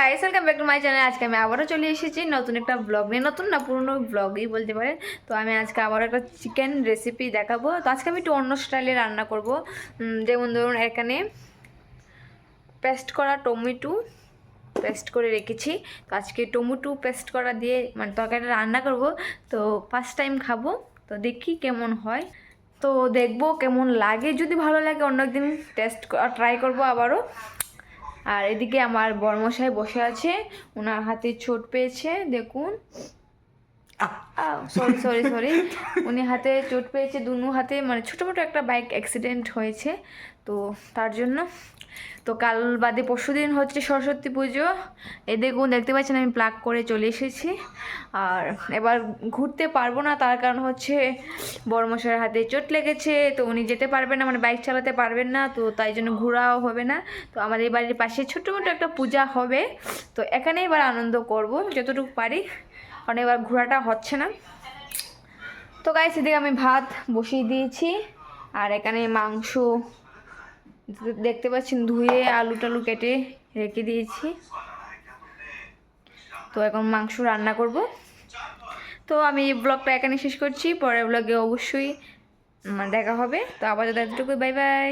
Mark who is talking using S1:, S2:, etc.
S1: Guys, welcome back to my channel. আজকে আমি আবারও চলে এসেছি নতুন একটা ব্লগ নিয়ে। নতুন না, পুরনো ব্লগই বলতে পারেন। তো আমি আজকে আবারও একটা চিকেন রেসিপি দেখাবো। তো আজকে আমি একটু অন্য স্টাইলে রান্না করব। যেমন ধরুন, এখানে পেস্ট করা টমেটো পেস্ট করে রেখেছি। তো আজকে টমেটো পেস্ট করা দিয়ে মানে তরকারিটা রান্না করব। তো ফার্স্ট টাইম খাবো, তো দেখি কেমন হয়। তো দেখবো কেমন লাগে, যদি ভালো লাগে অন্য একদিন ট্রাই করবো আবারও। আর এদিকে আমার বড়মশাই বসে আছে, ওনার হাতে চোট পেয়েছে, দেখুন। সরি সরি সরি উনি হাতে চোট পেয়েছে, দুনো হাতে, মানে ছোটো মোটো একটা বাইক অ্যাক্সিডেন্ট হয়েছে, তো তার জন্য। তো কাল বাদে পরশু দিন হচ্ছে সরস্বতী পুজো। এ দেখুন, দেখতে পাচ্ছেন আমি প্লাগ করে চলে এসেছি। আর এবার ঘুরতে পারবো না, তার কারণ হচ্ছে বড়মশাইয়ের হাতে চোট লেগেছে, তো উনি যেতে পারবেন না, মানে বাইক চালাতে পারবেন না, তো তাই জন্য ঘোরাও হবে না। তো আমাদের বাড়ির পাশে ছোট্ট মোটো একটা পূজা হবে, তো এখানে এবার আনন্দ করব যতটুকু পারি, কারণ এবার ঘোরাটা হচ্ছে না। তো গাইস, এদিকে আমি ভাত বসিয়ে দিয়েছি, আর এখানে মাংস দেখতে পাচ্ছেন ধুয়ে আলু টালু কেটে রেখে দিয়েছি। তো এখন মাংস রান্না করব। তো আমি এই ব্লগটা এখানে শেষ করছি, পরের ব্লগে অবশ্যই দেখা হবে। তো আপাতত এতটুকু, বাই বাই।